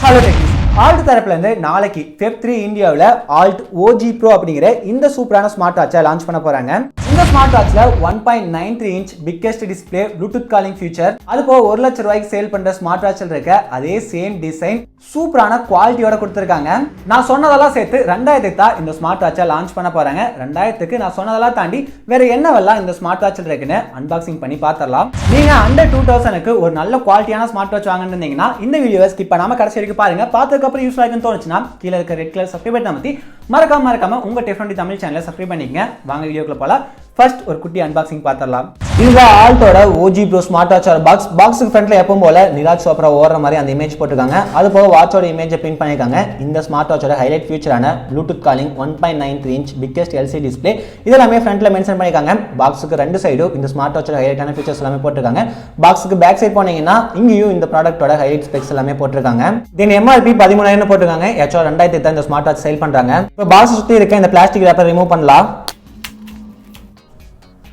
Hello Techies. Alt தரப்புலேருந்து நாளைக்கு Feb 3 இந்தியாவில் Alt OG Pro அப்படிங்கிற இந்த சூப்பரான ஸ்மார்ட் வாட்சை லான்ச் பண்ண போறாங்க. இந்த ஸ்மார்ட் வாட்ச்ல 1.93 inch biggest display, Bluetooth calling feature, அது போக 1 லட்சம் ரூபாய்க்கு சேல் பண்ற ஸ்மார்ட் வாட்சில் இருக்க அதே சேம் டிசைன் சூப்பரான குவாலிட்டியோட கொடுத்துருக்காங்க. நான் சொன்னதெல்லாம் சேர்த்து 2000 தான் இந்த ஸ்மார்ட் வாட்சை லான்ச் பண்ண போறாங்க. 2000க்கு நான் சொன்னதெல்லாம் தாண்டி வேற என்னவெல்லாம் இந்த ஸ்மார்ட் வாட்சில் இருக்குன்னு அன்பாக்சிங் பண்ணி பார்த்துடலாம். நீங்க அண்டர் 2000க்கு ஒரு நல்ல குவாலிட்டியான ஸ்மார்ட் வாட்ச் வாங்கிட்டு இருந்தீங்கன்னா இந்த வீடியோவை ஸ்கிப் பண்ணாம கடைசி வரைக்கும் பாருங்க. பார்த்துக்கப்புறம் யூஸ் ஆகுன்னு தோணுச்சுன்னா கீழே இருக்க ரெட் கலர் சப்ஸ்கிரைப் பட்டன் அமர்த்தி மறக்காம உங்க டிஃபரெண்ட் தமிழ் சேனலை சப்ஸ்கிரைப் பண்ணிக்கங்க. வாங்க வீடியோக்குள்ள போலாம். ஃபர்ஸ்ட் ஒரு குட்டி அன்பாக்சிங் பார்த்துடலாம். இதுதான் ஆல்ட்டோட OG Pro ஸ்மார்ட் வாட்சோட பாக்ஸ். பாக்ஸுக்கு ஃப்ரண்ட்ல எப்பவும் போல நிராஜ் சோப்ரா ஓடுற மாதிரி அந்த இமேஜ் போட்டுருக்காங்க. அது போக வாட்சோட இமேஜை பிரிண்ட் பண்ணிருக்காங்க. இந்த ஸ்மார்ட் வாட்சோட ஹைலைட் ஃபீச்சரான Bluetooth calling, 1.93 inch biggest LCD display இதெல்லாமே ஃப்ரண்ட்ல மென்ஷன் பண்ணிருக்காங்க. பாக்ஸுக்கு ரெண்டு சைடும் இந்த ஸ்மார்ட் வாட்சோட ஹைலைட்டான ஃபீச்சர்ஸ் எல்லாமே போட்டுருக்காங்க. பாக்ஸுக்கு பேக் சைட் போனீங்கன்னா இங்கேயும் இந்த ப்ராடக்ட்டோட ஹைலைட் ஸ்பெக்ஸ் எல்லாமே போட்டுருக்காங்க. தென் MRP 13,000 போட்டுருக்காங்க. ஆக்சுவலா 2000 தான் இந்த ஸ்மார்ட் வாட்ச் சேல் பண்றாங்க. இப்போ பாக்ஸ் சுத்தி இருக்க இந்த பிளாஸ்டிக் ரேப்பர் ரிமூவ் பண்ணலாம்.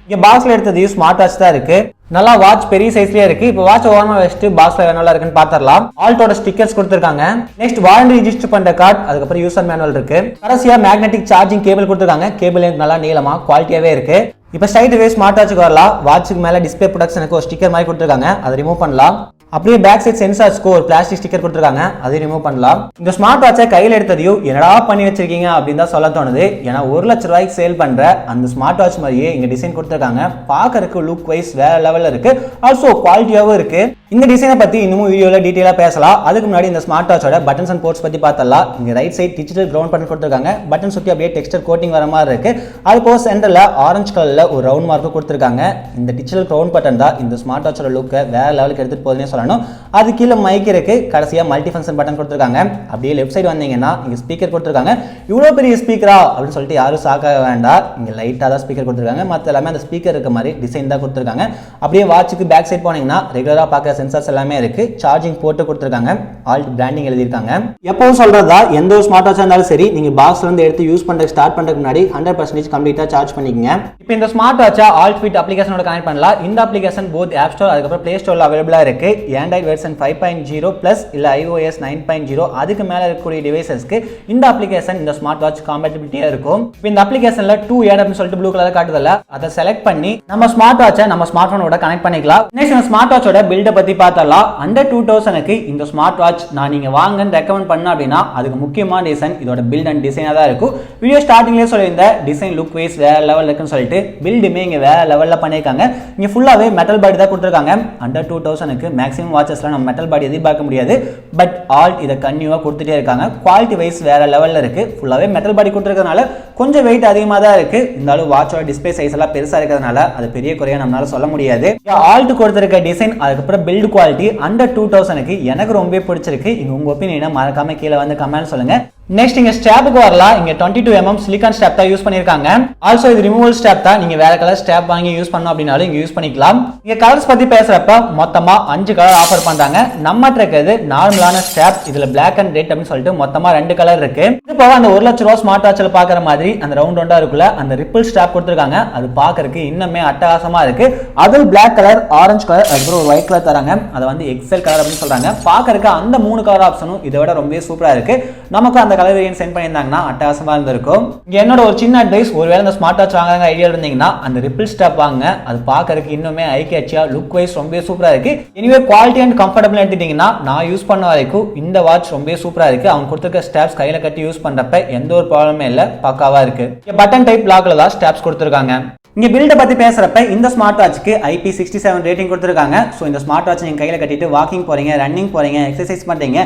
இங்க பாக்ஸ்ல எடுத்தது ஸ்மார்ட் வாட்ச் தான் இருக்கு. நல்லா வாட்ச் பெரிய சைஸ்லயே இருக்கு. இப்போ வாட்ச் ஓரமா வச்சுட்டு பாக்ஸ்ல என்னெல்லாம் இருக்குன்னு பாத்துறலாம். ஆல்ட்டோட ஸ்டிக்கர்ஸ் கொடுத்திருக்காங்க. நெக்ஸ்ட் வாரண்டி ரெஜிஸ்டர் பண்ற கார்டு, அதுக்கப்புறம் யூசர் மேனுவல் இருக்கு. கடைசியா மேக்னெட்டிக் சார்ஜிங் கேபிள் கொடுத்திருக்காங்க. கேபிள் நல்லா நீளமா குவாலிட்டியாவே இருக்கு. இப்போ ஸ்ட்ரைட் வே ஸ்மார்ட் வாட்சுக்கு வரலாம். வாட்சுக்கு மேல டிஸ்பிளே ப்ரொடக்ஷனுக்கு ஒரு ஸ்டிக்கர் மாதிரி கொடுத்திருக்காங்க. அதை ரிமூவ் பண்ணலாம். அப்படியே பேக் சைட் சென்சார்ஸ்க்கு ஒரு பிளாஸ்டிக் ஸ்டிக்கர் கொடுத்திருக்காங்க. அதை ரிமூவ் பண்ணலாம். இந்த ஸ்மார்ட் வாட்சை கையில் எடுத்ததையும் என்னடா பண்ணி வச்சிருக்கீங்க அப்படின்னு தான் சொல்ல தோணுது. ஏன்னா 1 லட்சம் ரூபாய்க்கு சேல் பண்ற அந்த ஸ்மார்ட் வாட்ச் மாதிரியே இங்க டிசைன் கொடுத்திருக்காங்க. பார்க்கறதுக்கு லுக் வைஸ் வேற லெவல்ல இருக்கு. ஆல்சோ குவாலிட்டியாவும் இருக்கு. இந்த டிசைனை பத்தி இன்னும் வீடியோல டீடைலா பேசலாம். அதுக்கு முன்னாடி இந்த ஸ்மார்ட் வாட்சோட பட்டன்ஸ் அண்ட் போர்ட்ஸ் பத்தி பார்த்தலாம். இங்க right side digital crown button கொடுத்திருக்காங்க. பட்டன் சுத்தி அப்படியே டெக்ஸ்டர் கோட்டிங் வர மாதிரி இருக்கு. அது போக சென்டர்ல ஆரஞ்சு கலர்ல ஒரு ரவுண்ட் மார்க் கொடுத்திருக்காங்க. இந்த டிஜிட்டல் கிரவுண்ட் பட்டன் தான் இந்த ஸ்மார்ட் வாட்சோட லுக்கை வேற லெவலுக்கு எடுத்துட்டு போகுதுன்னே சொல்லணும். அது கீழே மைக் இருக்கு. கடைசியா மல்டி ஃபங்க்ஷன் பட்டன் கொடுத்திருக்காங்க. அப்படியே லெஃப்ட் சைடு வந்தீங்கன்னா இங்க ஸ்பீக்கர் கொடுத்திருக்காங்க. இவ்வளவு பெரிய ஸ்பீக்கரா அப்படின்னு சொல்லிட்டு யாரும் ஷாக்க வேண்டாம். இங்க லைட்டா தான் ஸ்பீக்கர் கொடுத்திருக்காங்க. மற்ற எல்லாமே அந்த ஸ்பீக்கர் இருக்க மாதிரி டிசைன் தான் கொடுத்திருக்காங்க. அப்படியே வாட்சுக்கு பேக் சைட் போனீங்கன்னா ரெகுலரா பார்க்குற சென்சார்ஸ் எல்லாமே இருக்கு. சார்ஜிங் போட்டு கொடுத்திருக்காங்க. ஆல்ட் பிராண்டிங் எழுதியிருக்காங்க. எப்பவும் சொல்றதா எந்த ஒரு ஸ்மார்ட் வாட்சா இருந்தாலும் சரி, நீங்க பாக்ஸ்ல இருந்து எடுத்து யூஸ் பண்றதுக்கு ஸ்டார்ட் பண்றதுக்கு முன்னாடி 100% கம்ப்ளீட்டா சார்ஜ் பண்ணிக்கங்க. இப்போ இந்த ஸ்மார்ட் வாட்சா ஆல்ட் ஃபிட் அப்ளிகேஷனோட கனெக்ட் பண்ணலாம். இந்த அப்ளிகேஷன் போத் ஆப் ஸ்டோர் அதுக்கப்புறம் பிளே ஸ்டோர்ல அவைலபிளா இருக்கு. ஆண்ட்ராய்டு வெர்ஷன் 5.0 பிளஸ் இல்ல iOS 9.0 அதுக்கு மேல இருக்கக்கூடிய டிவைசஸ்க்கு இந்த அப்ளிகேஷன் இந்த ஸ்மார்ட் வாட்ச் காம்பேட்டிபிலிட்டியா இருக்கும். இப்போ இந்த அப்ளிகேஷன்ல 2 அப்படின்னு சொல்லிட்டு ப்ளூ கலர் காட்டுதல்ல, அதை செலக்ட் பண்ணி நம்ம ஸ்மார்ட் வாட்சை நம்ம ஸ்மார்ட் போனோட கனெக்ட் பண்ணிக்கலாம். நெக்ஸ்ட் இந்த ஸ்மார்ட் வாட்சோட பில்ட பத்தி பார்த்தலாம். அண்டர் 2000க்கு இந்த ஸ்மார்ட் வாட்ச் நான் நீங்க வாங்கன்னு ரெக்கமெண்ட் பண்ண அப்படின்னா அதுக்கு முக்கியமான ரீசன் இதோட பில்ட் அண்ட் டிசைனா தான் இருக்கும். வீடியோ ஸ்டார்டிங்லேயே சொல்லியிருந்த டிசைன் லுக் வைஸ் வேற லெவல் இருக்குன்னு சொல்லிட்டு பில்டுமே இங்க வேற லெவல்ல பண்ணிருக்காங்க. இங்க ஃபுல்லாவே மெட்டல் பாடி தான் கொடுத்திருக்காங்க. அண்டர் 2000க்கு மேக்ஸிமம் வாட்சஸ்ல நம்ம மெட்டல் பாடி எதிர்பார்க்க முடியாது. பட் ஆல்ட் இதை கன்யூவா கொடுத்துட்டே இருக்காங்க. குவாலிட்டி வைஸ் வேற லெவல்ல இருக்கு. ஃபுல்லாவே மெட்டல் பாடி கொடுத்திருக்கிறதுனால கொஞ்சம் வெயிட் அதிகமா தான் இருக்கு. இருந்தாலும் வாட்சோட டிஸ்பிளே சைஸ் எல்லாம் பெருசா இருக்கிறதுனால அது பெரிய குறையா நம்மளால சொல்ல முடியாது. ஆல்ட் கொடுத்திருக்க டிசைன் அதுக்கப்புறம் பில்ட் குவாலிட்டி அண்டர் 2000க்கு எனக்கு ரொம்ப பிடிச்சிருக்கு. இங்க உங்க ஒப்பீனியனை மறக்காம கீழே வந்து கமெண்ட் சொல்லுங்க. நெக்ஸ்ட் இங்க ஸ்ட்ராப்புக்கு வரலாம். இங்க 22mm சிலிகான் ஸ்ட்ராப் தான் யூஸ் பண்ணிருக்காங்க. ஆல்சோ இது ரிமூவல் ஸ்ட்ராப் தான். நீங்க வேற கலர் ஸ்ட்ராப் வாங்கி யூஸ் பண்ணனும் அப்படினாலும் இங்க யூஸ் பண்ணிக்கலாம். இங்க கலர்ஸ் பத்தி பேசுறப்ப மொத்தமா 5 கலர் ஆஃபர் பண்றாங்க. நம்ம இருக்குது நார்மலான ஸ்ட்ராப், இதுல Black and Red அப்படின்னு சொல்லிட்டு மொத்தமா 2 கலர் இருக்கு. இது போக அந்த 1 லட்சம் ரூபாய் ஸ்மார்ட் வாட்ச்ல பாக்குற மாதிரி அந்த ரவுண்டா இருக்குல அந்த ரிப்பிள் ஸ்ட்ராப் கொடுத்திருக்காங்க. அது பாக்குறதுக்கு இன்னுமே அட்டகாசமா இருக்கு. அதுல Black கலர், ஆரஞ்சு கலர், அப்புறம் ஒரு ஒயிட் கலர் தராங்க. அதை வந்து எக்ஸல் கலர் அப்படின்னு சொல்றாங்க. பாக்குறதுக்கு அந்த 3 கலர் ஆப்ஷனும் இதை விட ரொம்ப சூப்பரா இருக்கு. நமக்கு அந்த கலர் வேரியன்ட் சென்ட் பண்ணியிருந்தாங்கன்னா அட்டகாசமா இருந்திருக்கும். இங்க என்னோட ஒரு சின்ன அட்வைஸ், ஒருவேளை இந்த ஸ்மார்ட் வாட்ச் வாங்குற ஐடியா இருந்தீங்கன்னா அந்த ரிப்பிள் ஸ்ட்ராப் வாங்க. அது பாக்குறதுக்கு இன்னுமே ஐ கேட்சியா லுக் வைஸ் ரொம்ப சூப்பரா இருக்கு. எனிவே குவாலிட்டி அண்ட் கம்ஃபர்டபிள் எடுத்துட்டீங்கன்னா நான் யூஸ் பண்ண வரைக்கும் இந்த வாட்ச் ரொம்ப சூப்பரா இருக்கு. அவங்க கொடுத்திருக்க ஸ்ட்ராப்ஸ் கையில கட்டி யூஸ் பண்றப்ப எந்த ஒரு ப்ராப்ளமே இல்ல, பக்காவா இருக்கு. பட்டன் டைப் லாக்ல தான் ஸ்ட்ராப்ஸ் கொடுத்திருக்காங்க. இங்க பில்ட பத்தி பேசுறப்ப இந்த ஸ்மார்ட் வாட்ச்க்கு IP67 ரேட்டிங் கொடுத்திருக்காங்க. சோ இந்த ஸ்மார்ட் வாட்ச் நீங்க கையில கட்டிட்டு வாக்கிங் போறீங்க, ரன்னிங் போறீங்க, எக்ஸசைஸ் பண்றீங்க,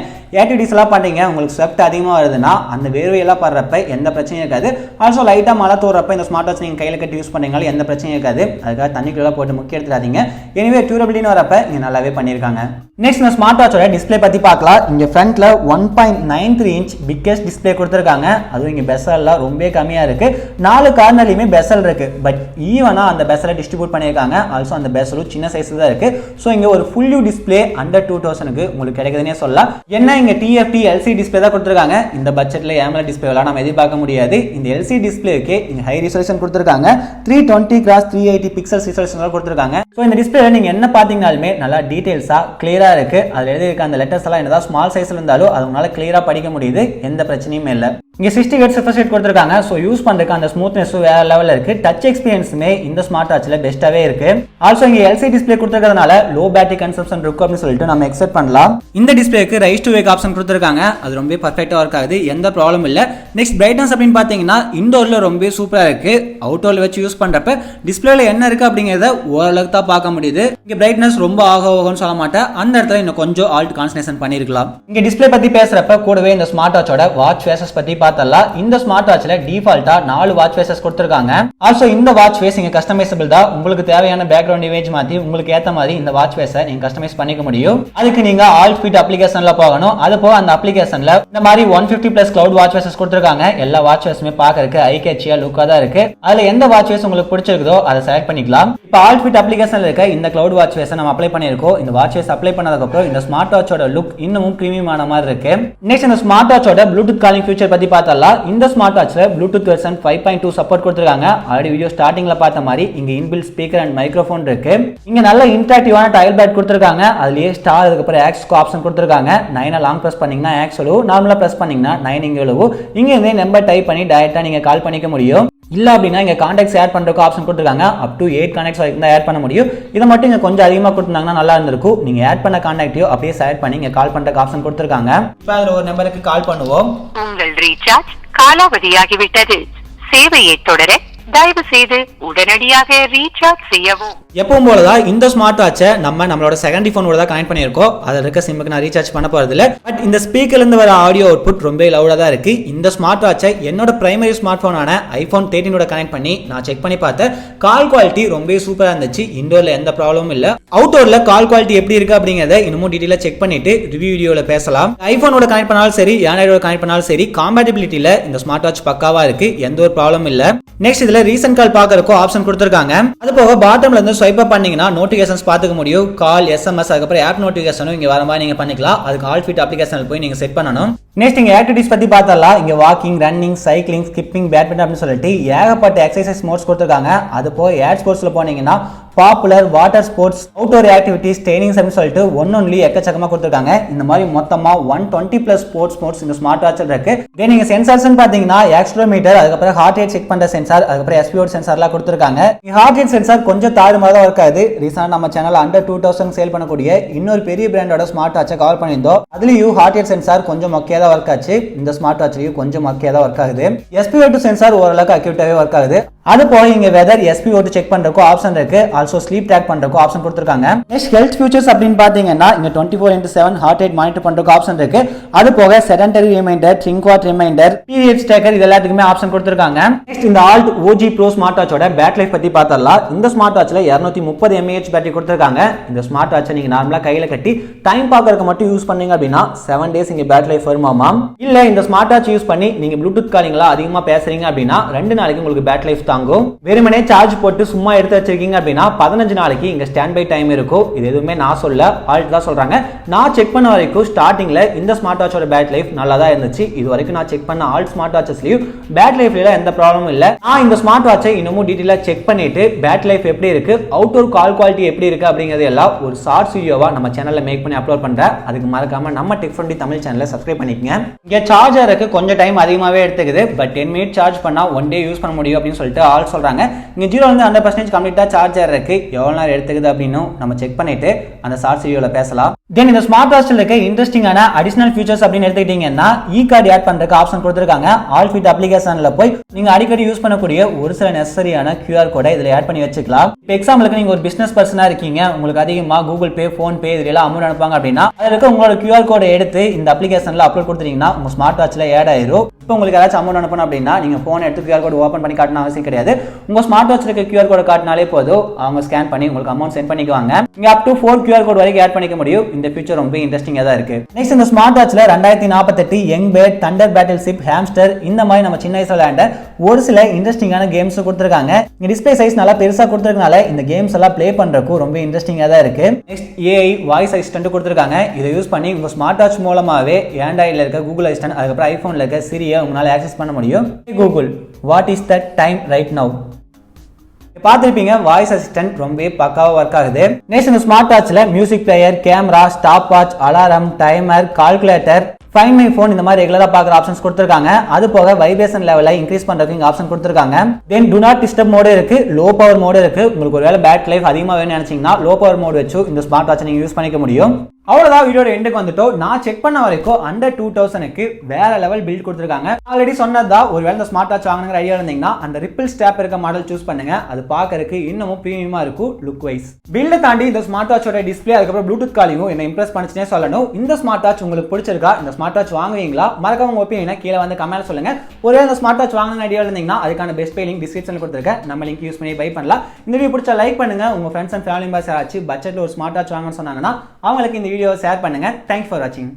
ஆக்டிவிட்டிஸ் எல்லாம் பண்றீங்க, உங்களுக்கு ஸ்வெட் அதிகமா வருதுன்னா அந்த வேர்வை எல்லாம் படுறப்ப எந்த பிரச்சனையும் இருக்காது. ஆல்சோ லைட்டா மழை தோறப்ப இந்த ஸ்மார்ட் வாட்ச் நீங்க கையில கட்டி யூஸ் பண்ணீங்கனாலும் எந்த பிரச்சனையும் இருக்காது. அதுக்காக தண்ணிக்குள்ள போட்டு முக்கிய எடுத்துறாதீங்க. எனிவே டியூரபிலிட்டின்னு வரப்ப இங்க நல்லாவே பண்ணிருக்காங்க. நெக்ஸ்ட் இந்த ஸ்மார்ட் வாட்சோட டிஸ்பிளே பத்தி பார்க்கலாம். இங்க ஃப்ரண்ட்ல 1.93 இன்ச் பிக்கெஸ்ட் டிஸ்பிளே கொடுத்திருக்காங்க. அதுவும் இங்க பெசல்ல ரொம்ப கம்மியா இருக்கு. 4 கார்னர்லயுமே பெசல் இருக்கு. பட் ஈவனா அந்த பெசலை டிஸ்ட்ரிபியூட் பண்ணிருக்காங்க. ஆல்சோ அந்த பெசலும் சின்ன சைஸ்ல தான் இருக்கு. சோ இங்க ஒரு ஃபுல் வியூ டிஸ்பிளே அண்டர் 2000க்கு உங்களுக்கு கிடைக்குதுன்னே சொல்லலாம். என்ன இங்க TFT LCD டிஸ்பிளே தான் கொடுத்திருக்காங்க. இந்த பட்ஜெட்ல AMOLED டிஸ்பிளேலாம் நம்ம எதிர்பார்க்க முடியாது. இந்த LCD டிஸ்பிளேக்கு இங்க ஹை ரெசல்யூஷன் கொடுத்திருக்காங்க. 320x380 பிக்சல்ஸ் ரெசல்யூஷன் கொடுத்திருக்காங்க. சோ இந்த டிஸ்பிளேல நீங்க என்ன பாத்தீங்கனாலுமே நல்லா டீடைல்ஸா கிளியரா கிளியரா இருக்கு. அதுல எழுதியிருக்க அந்த லெட்டர்ஸ் எல்லாம் என்னதான் ஸ்மால் சைஸ்ல இருந்தாலும் அது உங்களால கிளியரா படிக்க முடியுது. எந்த பிரச்சனையுமே இல்லை. இங்க 60 ஹெர்ட்ஸ் ரிஃப்ரெஷ் ரேட் கொடுத்திருக்காங்க. சோ யூஸ் பண்றதுக்கு அந்த ஸ்மூத்னஸ் வேற லெவல்ல இருக்கு. டச் எக்ஸ்பீரியன்ஸுமே இந்த ஸ்மார்ட் வாட்ச்ல பெஸ்ட்டாவே இருக்கு. ஆல்சோ இங்க எல்சிடி டிஸ்ப்ளே கொடுத்திருக்கிறதுனால லோ பேட்டரி கன்சம்ப்ஷன் இருக்கும் அப்படின்னு சொல்லிட்டு நம்ம எக்ஸ்பெக்ட் பண்ணலாம். இந்த டிஸ்ப்ளேக்கு ரைஸ் டு வேக் ஆப்ஷன் கொடுத்திருக்காங்க. அது ரொம்ப பர்ஃபெக்ட்டா ஒர்க் ஆகுது. எந்த ப்ராப்ளம் இல்ல. நெக்ஸ்ட் பிரைட்னஸ் அப்படின்னு பாத்தீங்கன்னா இன்டோர்ல ரொம்ப சூப்பரா இருக்கு. அவுட்டோர்ல வச்சு யூஸ் பண்றப்ப டிஸ்ப்ளேல என்ன இருக்கு அப்படிங்கறத ஓரளவுக்கு தான் பார்க்க முடியுது. இங்க பிரைட்னஸ் ரொம்ப ஆகும்னு சொல்ல மாட்டேன். அந்த இடத்துல இன்னும் கொஞ்சம் ஆல்ட் கான்சன்ட்ரேஷன் பண்ணிருக்கலாம். இங்க டிஸ்ப்ளே பத்தி பேசுறப்ப கூடவே இந்த ஸ்மார்ட் வாட்சோட வாட்ச் ஃபேஸஸ் பத்தி பார்த்தலாம். இந்த ஸ்மார்ட் வாட்ச்ல டிஃபால்ட்டா 4 வாட்ச் ஃபேஸஸ் கொடுத்திருக்காங்க. ஆல்சோ இந்த வாட்ச் ஃபேஸ் இங்க கஸ்டமைசபிள் தான். உங்களுக்கு தேவையான பேக்ரவுண்ட் இமேஜ் மாத்தி உங்களுக்கு ஏத்த மாதிரி இந்த வாட்ச் ஃபேஸை நீங்க கஸ்டமைஸ் பண்ணிக்க முடியும். அதுக்கு நீங்க ஆல் ஃபிட் அப்ளிகேஷன்ல போகணும். அது போக அந்த அப்ளிகேஷன்ல இந்த மாதிரி 150+ கிளவுட் வாட்ச் ஃபேஸஸ் கொடுத்திருக்காங்க. எல்லா வாட்ச் ஃபேஸுமே பார்க்கறதுக்கு ஐ கேட்சியா லுக்கா தான் இருக்கு. அதுல எந்த வாட்ச் ஃபேஸ் உங்களுக்கு பிடிச்சிருக்கோ அதை செலக்ட் பண்ணிக்கலாம். இப்போ ஆல் ஃபிட் அப்ளிகேஷன்ல இருக்க இந்த கிளவுட் வாட்ச் ஃபேஸை நம்ம அப்ளை பண்ணிருக்கோம். இந்த வாட்ச் ஃபேஸ் அப்ளை பண்ணதுக்கு அப்புறம் இந்த ஸ்மார்ட் வாட்சோட லுக் இன்னமும் பிரீமியமான மாதிரி இருக்கு. நெக்ஸ்ட் இந்த ஸ்மார்ட் வாட்சோட ப்ளூடூத் காலிங் ஃபீச்சர் பத்தி பார்த்தலாம். இந்த ஸ்மார்ட் வாட்ச்ல ப்ளூடூத் வெர்ஷன் 5.2 சப்போர்ட் கொடுத்திருக்காங்க. ஆல்ரெடி வீடியோ ஸ்டார்டிங்ல பார்த்த மாதிரி இங்க இன்பில்ட் ஸ்பீக்கர் அண்ட் மைக்ரோஃபோன் இருக்கு. இங்க நல்ல இன்டராக்டிவான டைல் பேட் கொடுத்திருக்காங்க. அதுலயே ஸ்டார் அதுக்கு அப்புறம் ஆக்ஸ் ஆப்ஷன் கொடுத்திருக்காங்க. 9 லாங் பிரஸ் பண்ணீங்கன்னா ஆக்ஸ் எழுவு, நார்மலா பிரஸ் பண்ணீங்கன்னா 9 இங்க எழுவு. இங்க இருந்தே நம்பர் டைப் பண்ணி டைரக்டா நீங்க கால் பண்ணிக்க முடியும். இல்ல அப்படின்னா இங்க கான்டாக்ட்ஸ் ஆட் பண்றதுக்கு ஆப்ஷன் கொடுத்திருக்காங்க. அப் டு 8 கான்டாக்ட்ஸ் வரைக்கும் தான் ஆட் பண்ண முடியும். இதை மட்டும் இங்க கொஞ்சம் அதிகமா கொடுத்தாங்கன்னா நல்லா இருந்திருக்கும். நீங்க ஆட் பண்ண கான்டாக்டையோ அப்படியே செலக்ட் பண்ணி இங்க கால் பண்றதுக்கு ஆப்ஷன் கொடுத்திருக்காங்க. இப்போ அதுல ஒரு நம்பருக்கு கால் பண்ணுவோம். உங்கள் ரீசார்ஜ் காலாவதியாகிவிட்டது. சேவையை தொடர தயவு செய்து உடனடியாக ரீசார்ஜ் செய்யவும். எப்பவும் போலதான் இந்த ஸ்மார்ட் வாட்சை நம்மளோட செகண்டரி போனோட தான் கனெக்ட் பண்ணியிருக்கோம். அதில் இருக்க சிம்முக்கு நான் ரீசார்ஜ் பண்ண போறது இல்லை. பட் இந்த ஸ்பீக்கர்ல இருந்து வர ஆடியோ அவுட்புட் ரொம்ப லவுடா தான் இருக்கு. இந்த ஸ்மார்ட் வாட்சை என்னோட பிரைமரி ஸ்மார்ட் போனான ஐபோன் 13 கனெக்ட் பண்ணி நான் செக் பண்ணி பார்த்தேன். கால் குவாலிட்டி ரொம்ப சூப்பரா இருந்துச்சு. இண்டோர்ல எந்த ப்ராப்ளமும் இல்ல. அவுட்டோர்ல கால் குவாலிட்டி எப்படி இருக்கு அப்படிங்கறத இன்னமும் டீடைலா செக் பண்ணிட்டு ரிவ்யூ வீடியோல பேசலாம். ஐபோனோட கனெக்ட் பண்ணாலும் சரி, ஆண்ட்ராய்டோட கனெக்ட் பண்ணாலும் சரி, காம்பேட்டிபிலிட்டியில இந்த ஸ்மார்ட் வாட்ச் பக்காவா இருக்கு. எந்த ஒரு ப்ராப்ளம் இல்ல. நெக்ஸ்ட் இதுல ரீசன்ட் கால் பார்க்கறதுக்கு ஆப்ஷன் கொடுத்திருக்காங்க. அது போக பாட்டம்ல இருந்து ஸ்வைப் அப் பண்ணீங்கன்னா நோட்டிபிகேஷன்ஸ் பார்த்துக்க முடியும். கால், எஸ்எம்எஸ், அதுக்கப்புறம் ஆப் நோட்டிபிகேஷனும் இங்க வர மாதிரி நீங்க பண்ணிக்கலாம். அதுக்கு ஆல் ஃபிட் அப்ளிகேஷன்ல போய் நீங்க செட் பண்ணணும். நெக்ஸ்ட் இங்க ஆக்டிவிட்டிஸ் பத்தி பார்த்தலாம். இங்க walking, running, cycling, skipping, badminton அப்படின்னு சொல்லிட்டு ஏகப்பட்ட எக்ஸசைஸ் மோட்ஸ் கொடுத்திருக்காங்க. அது போக ஏட் ஸ்போர்ட்ஸ்ல போனீங்கன்னா popular, water sports, outdoor activities, trainings அப்படின்னு சொல்லிட்டு ஒன்னொன்லி எக்கச்சக்கமா கொடுத்திருக்காங்க. இந்த மாதிரி மொத்தமா 120+ ஸ்போர்ட்ஸ் மோட்ஸ் இந்த ஸ்மார்ட் வாட்ச்ல இருக்கு. தென் நீங்க சென்சார்ஸ் பாத்தீங்கன்னா ஆக்சிலோமீட்டர், அதுக்கப்புறம் ஹார்ட் ரேட் செக் பண்ற சென்சார், அதுக்கப்புறம் எஸ்பிஓ சென்சார்லாம் கொடுத்திருக்காங்க. ஹார்ட் ரேட் சென்சார் கொஞ்சம் தாறுமாறா தான் ஒர்க் ஆகுது. ரீசெண்டா நம்ம சேனல் அண்டர் 2000 சேல் பண்ணக்கூடிய இன்னொரு பெரிய பிராண்டோட ஸ்மார்ட் வாட்சை கவர் பண்ணியிருந்தோம். அதுலயும் ஹார்ட் ரேட் சென்சார் கொஞ்சம் மொக்கையா தான் ஒர்க் ஆச்சு. இந்த ஸ்மார்ட் வாட்ச்லயும் கொஞ்சம் மொக்கையா தான் ஒர்க் ஆகுது. எஸ்பிஓ சென்சார் ஓரளவுக்கு அக்யூரேட்டாவே ஒர்க் ஆகுது. அது போக இங்க வெதர், எஸ்பிஓ செக் பண்றதுக்கு ஆப்ஷன் இருக்கு. ஆல்சோ ஸ்லீப் ட்ராக் பண்றதுக்கு ஆப்ஷன் கொடுத்திருக்காங்க. நெக்ஸ்ட் ஹெல்த் ஃபியூச்சர்ஸ் அப்படின்னு பாத்தீங்கன்னா இங்க 24/7 ஹார்ட் ரேட் மானிட்டர் பண்றதுக்கு ஆப்ஷன் இருக்கு. அது போக sedentary reminder, drink water reminder, periods tracker இது எல்லாத்துக்குமே ஆப்ஷன் கொடுத்திருக்காங்க. நெக்ஸ்ட் இந்த ஆல்ட் ஓஜி ப்ரோ ஸ்மார்ட் வாட்சோட பேட்டரி லைஃப் பத்தி பார்த்தலாம். இந்த ஸ்மார்ட் வாட்ச்ல 230 mAh பேட்டரி கொடுத்திருக்காங்க. இந்த ஸ்மார்ட் வாட்சை நீங்க நார்மலா கையில கட்டி டைம் பார்க்கறதுக்கு மட்டும் யூஸ் பண்ணீங்க அப்படின்னா 7 days இங்க பேட்டரி லைஃப் வருமாமா. இல்ல இந்த ஸ்மார்ட் வாட்ச் யூஸ் பண்ணி நீங்க ப்ளூடூத் காலிங்ல அதிகமா பேசுறீங்க அப்படின்னா 2 நாளைக்கு உங்களுக்கு பேட்டரி லைஃப் தாங்கும். வெறுமனே சார்ஜ் போட்டு சும்மா எடுத்து வச்சிருக்கீங்க அப்படின்னா 15 நாளைக்கு இங்க ஸ்டாண்ட் பை டைம் இருக்கும். இது எதுவுமே நான் சொல்ல, ஆல்ட் தான் சொல்றாங்க. நான் செக் பண்ண வரைக்கும் ஸ்டார்டிங்ல இந்த ஸ்மார்ட் வாட்சோட பேட்டரி லைஃப் நல்லா தான் இருந்துச்சு. இது வரைக்கும் நான் செக் பண்ண ஆல்ட் ஸ்மார்ட் வாட்சஸ்லயும் பேட்டரி லைஃப்ல எந்த ப்ராப்ளமும் இல்ல. நான் இந்த ஸ்மார்ட் வாட்சை இன்னமும் டீடைலா செக் பண்ணிட்டு பேட்டரி லைஃப் எப்படி இருக்கு, அவுட்டோர் கால் குவாலிட்டி எப்படி இருக்கு அப்படிங்கறது எல்லாம் ஒரு ஷார்ட்ஸ் வீடியோவா நம்ம சேனல்ல மேக் பண்ணி அப்லோட் பண்றேன். அதுக்கு மறக்காம நம்ம டெக் ஃப்ரெண்ட்லி தமிழ் சேனலை சப்ஸ்கிரைப் பண்ணிக்கங்க. இங்க சார்ஜருக்கு கொஞ்சம் டைம் அதிகமாவே எடுத்துக்குது. பட் 10 மினிட் சார்ஜ் பண்ணா 1 டே யூஸ் பண்ண முடியும் அப்படின்னு சொல்லிட்டு ஆல் சொல்றாங்க. இங்க 0 இருந்து 100% கம்ப்ளீட்டா சார்ஜர் இருக்கு. எவ்வளவு நேரம் எடுத்துக்குது அப்படின்னு நம்ம செக் பண்ணிட்டு அந்த ஷார்ட்ஸ் வீடியோல பேசலாம். தென் இந்த ஸ்மார்ட் வாட்ச்ல இருக்க இன்ட்ரெஸ்டிங்கான அடிஷனல் ஃபீச்சர்ஸ் அப்படின்னு எடுத்துக்கிட்டீங்கன்னா இ கார்டு ஆட் பண்றதுக்கு ஆப்ஷன் கொடுத்திருக்காங்க. ஆல் ஃபிட் அப்ளிகேஷன்ல போய் நீங்க அடிக்கடி யூஸ் பண்ணக்கூடிய ஒரு சில நெசசரியான QR கோடை இதுல ஆட் பண்ணி வச்சுக்கலாம். இப்போ எக்ஸாம்பிளுக்கு நீங்க ஒரு பிசினஸ் பர்சனா இருக்கீங்க, உங்களுக்கு அதிகமா கூகுள் பே, போன் பே இதுல எல்லாம் அமௌண்ட் அனுப்புவாங்க அப்படின்னா அதுல இருக்க உங்களோட QR கோடை எடுத்து இந்த அப்ளிகேஷன்ல அப்லோட் கொடுத்தீங்கன்னா உங்க ஸ்மார்ட் வாட்ச்ல ஆட் ஆயிரும். இப்போ உங்களுக்கு ஏதாச்சும் அமௌண்ட் அனுப்பணும் அப்படின்னா நீங்க போன் எடுத்து QR கோட் ஓபன் பண்ணி காட்டணும் அவசியம் கிடையாது. உங்க ஸ்மார்ட் வாட்ச்ல இருக்க QR கோட் காட்டினாலே போதும், அவங்க ஸ்கேன் பண்ணி உங்களுக்கு அமௌண்ட் சென்ட் பண்ணிக்குவாங்க. இங்க அப் டு 4 QR கோட் வரைக்கும் ஆட் பண்ணிக்க முடியும். இந்த ஃபீச்சர் ரொம்ப இன்ட்ரெஸ்டிங்கா தான் இருக்கு. நெக்ஸ்ட் இந்த ஸ்மார்ட் வாட்ச்ல 2048 young bird, thunder battleship, hamster இந்த மாதிரி நம்ம சின்ன வயசுல விளையாண்ட ஒரு சில இன்ட்ரெஸ்டிங்கான கேம்ஸ் கொடுத்திருக்காங்க. இங்க டிஸ்ப்ளே சைஸ் நல்லா பெருசா கொடுத்திருக்கனால இந்த கேம்ஸ் எல்லாம் ப்ளே பண்றதுக்கு ரொம்ப இன்ட்ரெஸ்டிங்கா தான் இருக்கு. நெக்ஸ்ட் AI வாய்ஸ் அசிஸ்டன்ட் கொடுத்திருக்காங்க. இதை யூஸ் பண்ணி உங்க ஸ்மார்ட் வாட்ச் மூலமாவே ஆண்ட்ராய்ட்ல இருக்க கூகுள் அசிஸ்டன்ட், அதுக்கப்புறம் ஐபோன்ல இருக்க சிரியை உங்களால ஆக்சஸ் பண்ண முடியும். Google, what is the time right now? பார்த்துருப்பீங்க வாய்ஸ் அசிஸ்டன்ட் ரொம்பவே பக்காவாக ஒர்க் ஆகுது. நெக்ஸ்ட் இந்த ஸ்மார்ட் வாட்ச்ல music player, camera, stopwatch, alarm, timer, calculator, find my phone இந்த மாதிரி ரெகுலரா பார்க்குற ஆப்ஷன்ஸ் கொடுத்துருக்காங்க. அது போக வைப்ரேஷன் லெவலை இன்க்ரீஸ் பண்றதுக்கு இங்க ஆப்ஷன் கொடுத்துருக்காங்க. Then to not disturb mode இருக்கு, லோ பவர் மோடு இருக்கு. உங்களுக்கு ஒருவேளை பேட்டரி லைஃப் அதிகமாக வேணும்னு நினைச்சீங்கன்னா லோ பவர் மோடு வச்சு இந்த ஸ்மார்ட் வாட்சை நீங்க யூஸ் பண்ணிக்க முடியும். அவ்வளவுதான், வீடியோட எண்டுக்கு வந்துட்டோம். நான் செக் பண்ண வரைக்கும் அண்டர் 2000க்கு வேற லெவல் பில்ட் கொடுத்துருக்காங்க. ஆல்ரெடி சொன்னதான், ஒருவேளை இந்த ஸ்மார்ட் வாட்ச் வாங்கணுங்கிற ஐடியா இருந்தீங்கன்னா அந்த ரிப்பிள் ஸ்டாப் இருக்க மாடல் சூஸ் பண்ணுங்க. அது பார்க்கறதுக்கு இன்னமும் பிரீமியமா இருக்கும் லுக் வைஸ். பில்ட தாண்டி இந்த ஸ்மார்ட் வாட்சோட டிஸ்பிளே அதுக்கப்புறம் ப்ளூடூத் காலிங்கும் என்ன இம்ப்ரெஸ் பண்ணிச்சுனே சொல்லணும். இந்த ஸ்மார்ட் வாட்ச் உங்களுக்கு பிடிச்சிருக்கா? இந்த ஸ்மார்ட் வாட்ச் வாங்குவீங்களா? மறக்காம உங்க ஒப்பீனியனை கீழே வந்து கமெண்ட் சொல்லுங்க. ஒருவேளை இந்த ஸ்மார்ட் வாட்ச் வாங்கணுங்கிற ஐடியா இருந்தீங்கன்னா அதுக்கான பெஸ்ட் பே லிங்க் டிஸ்கிரிப்ஷன்ல கொடுத்துருக்கேன். நம்ம லிங்க் யூஸ் பண்ணி பை பண்ணலாம். இந்த வீடியோ பிடிச்சா லைக் பண்ணுங்க. உங்க ஃப்ரெண்ட்ஸ் அண்ட் ஃபேமிலி மெம்பர்ஸ் யாராச்சும் பட்ஜெட்ல ஒரு ஸ்மார்ட் வாட்ச் வாங்கணும்னு சொன்னாங்கன்னா அவங்களுக்கு இந்த வீடியோ ஷேர் பண்ணுங்க. Thanks for watching.